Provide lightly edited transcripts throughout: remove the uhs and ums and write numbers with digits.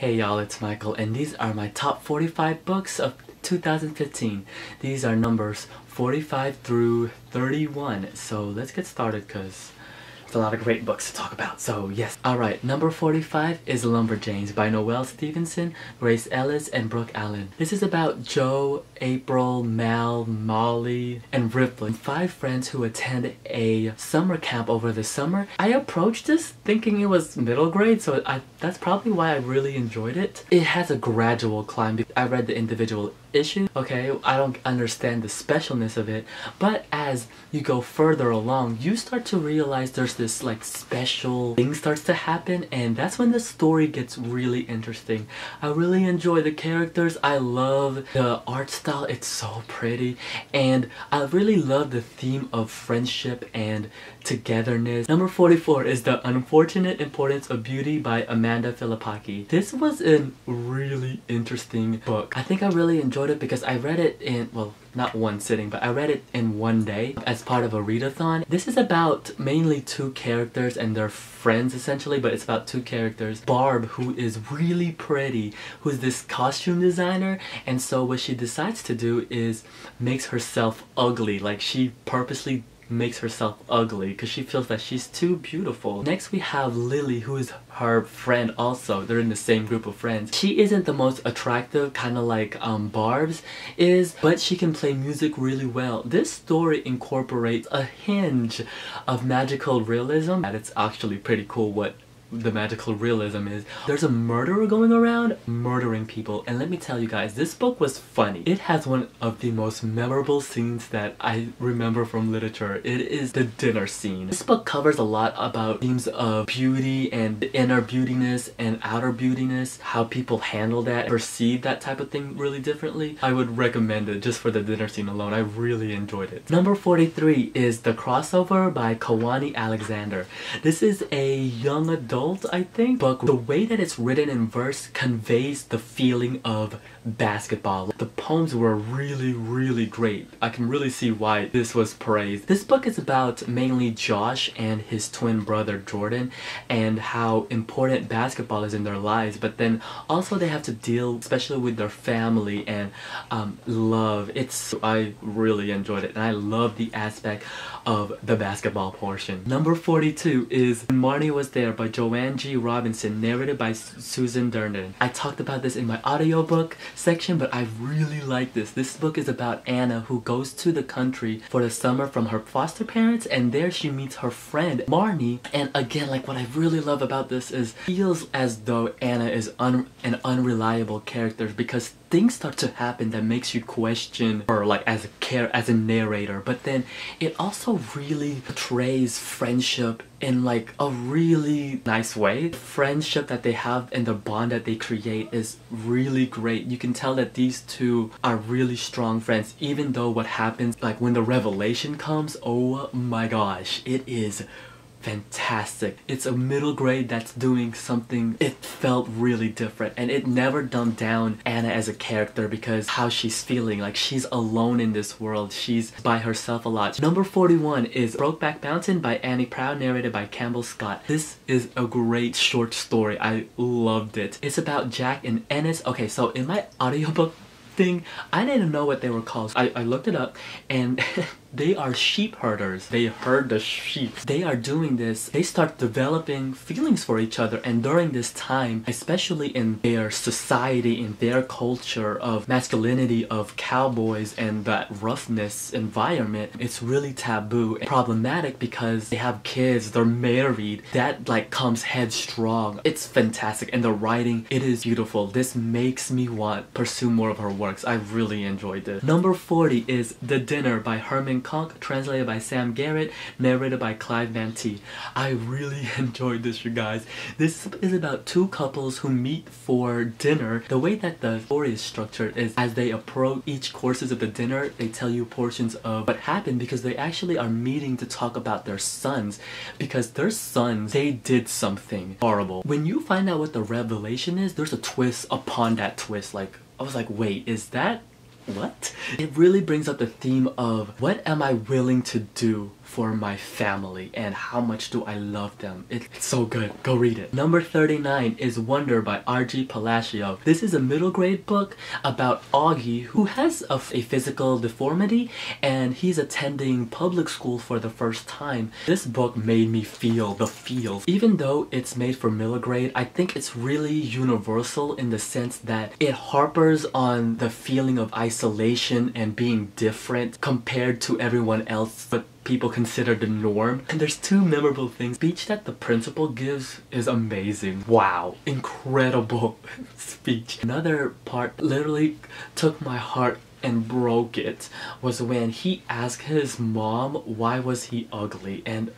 Hey y'all, it's Michael, and these are my top 45 books of 2015. These are numbers 45 through 31. So let's get started because there's a lot of great books to talk about. So yes. Alright, number 45 is Lumberjanes by Noelle Stevenson, Grace Ellis, and Brooke Allen. This is about Joe, April, Mal, Molly, and Ripley, 5 friends who attend a summer camp over the summer. I approached this thinking it was middle grade, so that's probably why I really enjoyed it. It has a gradual climb. I read the individual issue. Okay, I don't understand the specialness of it, but as you go further along, you start to realize there's this like special thing starts to happen, and that's when the story gets really interesting. I really enjoy the characters. I love the art style. It's so pretty, and I really love the theme of friendship and togetherness. Number 44 is The Unfortunate Importance of Beauty by Amanda Philippaki. This was a really interesting book. I think I really enjoyed it because I read it in, well, not one sitting, but I read it in one day as part of a readathon. This is about mainly 2 characters and their friends essentially, but it's about 2 characters. Barb, who is really pretty, who's this costume designer, and so what she decides to do is makes herself ugly. Like, she purposely makes herself ugly because she feels that she's too beautiful. Next we have Lily, who is her friend also. They're in the same group of friends. She isn't the most attractive, kind of like Barb's is, but she can play music really well. This story incorporates a hinge of magical realism, and it's actually pretty cool what the magical realism is. There's a murderer going around murdering people, and let me tell you guys, this book was funny. It has one of the most memorable scenes that I remember from literature. It is the dinner scene. This book covers a lot about themes of beauty and inner beautiness and outer beautiness, how people handle that, perceive that type of thing really differently. I would recommend it just for the dinner scene alone. I really enjoyed it. Number 43 is The Crossover by Kawani Alexander. This is a young adult, I think, but the way that it's written in verse conveys the feeling of basketball. The poems were really great. I can really see why this was praised. This book is about mainly Josh and his twin brother Jordan and how important basketball is in their lives, but then also they have to deal especially with their family and love. I really enjoyed it, and I love the aspect of the basketball portion. Number 42 is Marnie Was There by Joanne G. Robinson, narrated by Susan Durnan. I talked about this in my audiobook section, but I really like this. This book is about Anna, who goes to the country for the summer from her foster parents, and there she meets her friend Marnie. And again, like, what I really love about this is it feels as though Anna is an unreliable character because things start to happen that makes you question her, like, as a narrator, but then it also really portrays friendship in like a really nice way. The friendship that they have and the bond that they create is really great. You can tell that these 2 are really strong friends, even though what happens, like when the revelation comes, oh my gosh, it is fantastic. It's a middle grade that's doing something. It felt really different, and it never dumbed down Anna as a character because how she's feeling, like she's alone in this world. She's by herself a lot. Number 41 is Brokeback Mountain by Annie Proud, narrated by Campbell Scott. This is a great short story. I loved it. It's about Jack and Ennis. Okay, so in my audiobook thing, I didn't know what they were called. I looked it up, and they are sheep herders. They herd the sheep. They are doing this. They start developing feelings for each other, and during this time, especially in their society, in their culture of masculinity, of cowboys and that roughness environment, it's really taboo and problematic because they have kids, they're married. That like comes headstrong. It's fantastic, and the writing, it is beautiful. This makes me want to pursue more of her works. I really enjoyed this. Number 40 is The Dinner by Herman Conk, translated by Sam Garrett, narrated by Clive Mantee. I really enjoyed this, you guys. This is about 2 couples who meet for dinner. The way that the story is structured is as they approach each courses of the dinner, they tell you portions of what happened because they actually are meeting to talk about their sons, because their sons, they did something horrible. When you find out what the revelation is, there's a twist upon that twist. Like, I was like, wait, is that what? It really brings up the theme of what am I willing to do for my family and how much do I love them. It's so good. Go read it. Number 39 is Wonder by R.G. Palacio. This is a middle grade book about Augie, who has a physical deformity and he's attending public school for the first time. This book made me feel the feels. Even though it's made for middle grade, I think it's really universal in the sense that it harpers on the feeling of isolation and being different compared to everyone else, but people consider the norm. And there's two memorable things. The speech that the principal gives is amazing. Wow, incredible speech. Another part literally took my heart and broke it was when he asked his mom why was he ugly, and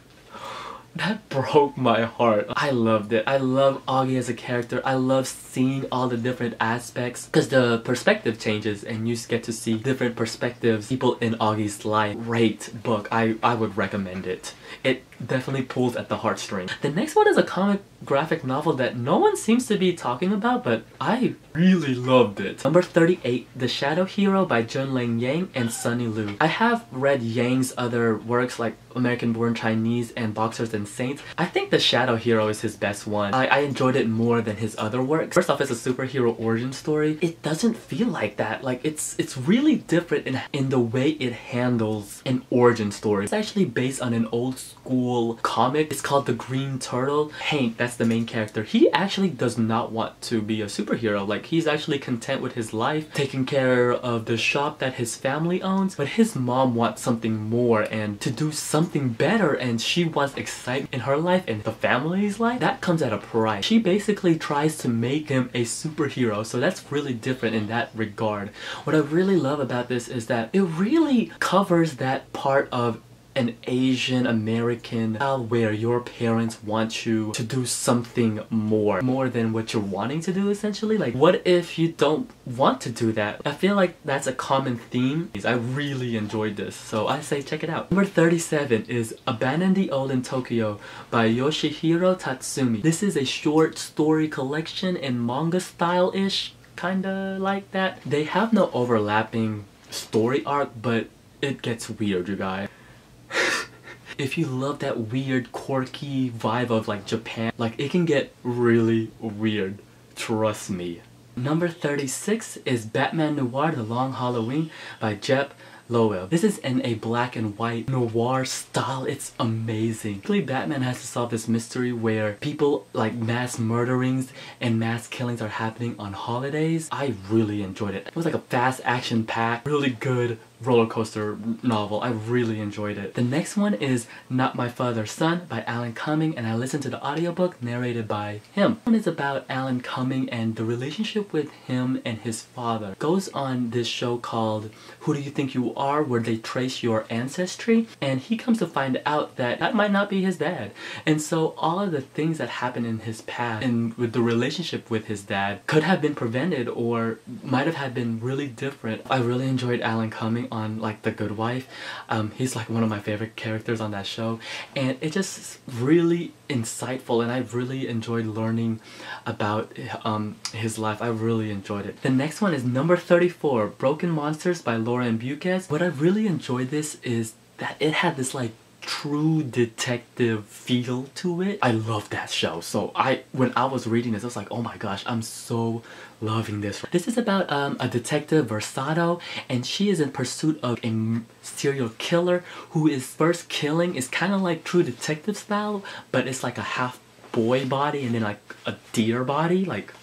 that broke my heart. I loved it. I love Augie as a character. I love seeing all the different aspects because the perspective changes and you get to see different perspectives, people in Augie's life. Great book. I would recommend it. It definitely pulls at the heartstring. The next one is a comic graphic novel that no one seems to be talking about, but I really loved it. Number 38, The Shadow Hero by Junlin Yang and Sunny Liu. I have read Yang's other works like American Born Chinese and Boxers and Saints. I think The Shadow Hero is his best one. I enjoyed it more than his other works. First off, it's a superhero origin story. It doesn't feel like that. Like it's really different in the way it handles an origin story. It's actually based on an old school comic. It's called The Green Turtle. Hank, that's the main character. He actually does not want to be a superhero. Like he's actually content with his life, taking care of the shop that his family owns, but his mom wants something more and to do something better, and she wants excitement in her life and the family's life. That comes at a price. She basically tries to make him a superhero, so that's really different in that regard. What I really love about this is that it really covers that part of an Asian American style where your parents want you to do something more than what you're wanting to do, essentially. Like, what if you don't want to do that? I feel like that's a common theme. I really enjoyed this, so I say check it out. Number 37 is Abandon the Old in Tokyo by Yoshihiro Tatsumi. This is a short story collection in manga style-ish, kinda like that. They have no overlapping story arc, but it gets weird, you guys. If you love that weird, quirky vibe of like Japan, like it can get really weird. Trust me. Number 36 is Batman Noir: The Long Halloween by Jep Lowell. This is in a black and white noir style. It's amazing. Basically, Batman has to solve this mystery where people like mass murderings and mass killings are happening on holidays. I really enjoyed it. It was like a fast action pack, really good roller coaster novel. I really enjoyed it. The next one is Not My Father's Son by Alan Cumming, and I listened to the audiobook narrated by him. This one is about Alan Cumming and the relationship with him and his father. It goes on this show called Who Do You Think You Are, where they trace your ancestry, and he comes to find out that that might not be his dad. And so all of the things that happened in his past and with the relationship with his dad could have been prevented or might have been really different. I really enjoyed Alan Cumming on like The Good Wife. He's like one of my favorite characters on that show, and it just really insightful, and I really enjoyed learning about his life. I really enjoyed it. The next one is number 34, Broken Monsters by Lauren Buquez. What I really enjoyed this is that it had this like true detective feel to it. I love that show. So when I was reading this, I was like, oh my gosh, I'm so loving this. This is about a detective, Versado, and she is in pursuit of a serial killer who is first killing. Is kind of like True Detective style, but it's like a half boy body and then like a deer body, like.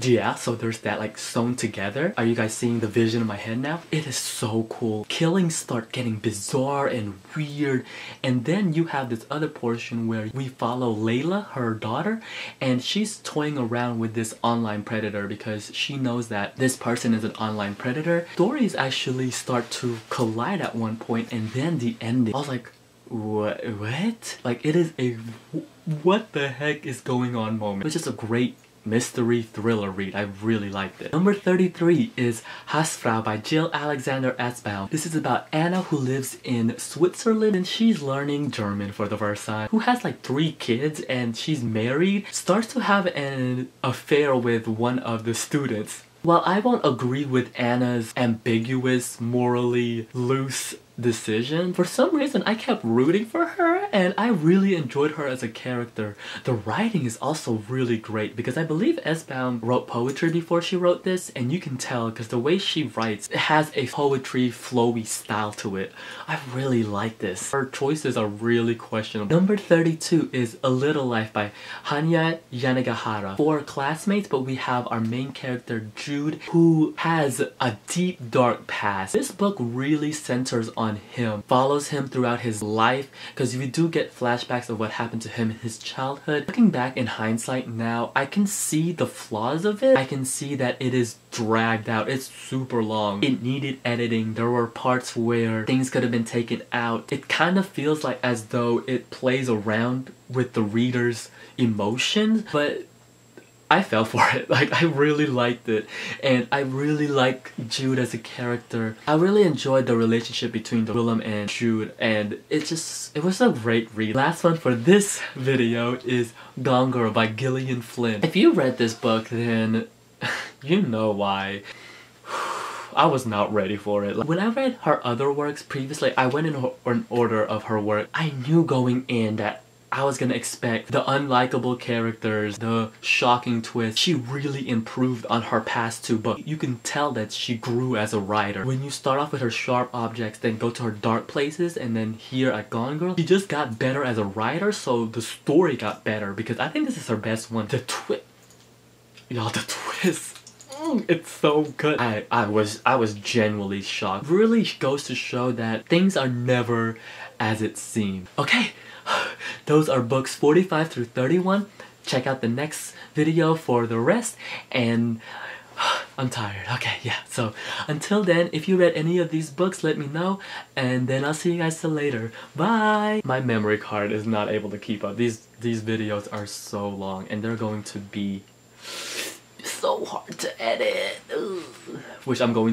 Yeah, so there's that like sewn together. Are you guys seeing the vision in my head now? It is so cool. Killings start getting bizarre and weird, and then you have this other portion where we follow Layla, her daughter, and she's toying around with this online predator because she knows that this person is an online predator. Stories actually start to collide at one point, and then the ending. I was like, what? Like, it is a what the heck is going on moment. It's just a great mystery thriller read. I really liked it. Number 33 is Hausfrau by Jill Alexander Atzbaum. This is about Anna, who lives in Switzerland and she's learning German for the first time, who has like 3 kids and she's married, starts to have an affair with one of the students While I won't agree with Anna's ambiguous, morally loose decision, for some reason I kept rooting for her and I really enjoyed her as a character. The writing is also really great because I believe Esbaum wrote poetry before she wrote this, and you can tell because the way she writes, it has a poetry flowy style to it. I really like this. Her choices are really questionable. Number 32 is A Little Life by Hanya Yanagihara. 4 classmates, but we have our main character Jude, who has a deep dark past. This book really centers on him, follows him throughout his life, because we do get flashbacks of what happened to him in his childhood. Looking back in hindsight now, I can see the flaws of it. I can see that it is dragged out. It's super long. It needed editing. There were parts where things could have been taken out. It kind of feels like as though it plays around with the reader's emotions, but I fell for it. Like, I really liked it, and I really like Jude as a character. I really enjoyed the relationship between Willem and Jude, and it was a great read. Last one for this video is Gone Girl by Gillian Flynn. If you read this book, then you know why. I was not ready for it. When I read her other works previously, I went in an order of her work. I knew going in that I was gonna expect the unlikable characters, the shocking twist. She really improved on her past 2 books. You can tell that she grew as a writer. When you start off with her sharp objects, then go to her dark places, and then here at Gone Girl, she just got better as a writer, so the story got better, because I think this is her best one. The twist, y'all, the twist. It's so good. I was genuinely shocked. Really goes to show that things are never as it seems. Okay. Those are books 45 through 31. Check out the next video for the rest, and I'm tired. Okay, yeah, so until then, if you read any of these books, let me know, and then I'll see you guys till later. Bye! My memory card is not able to keep up. These videos are so long, and they're going to be so hard to edit. Ugh. Which I'm going to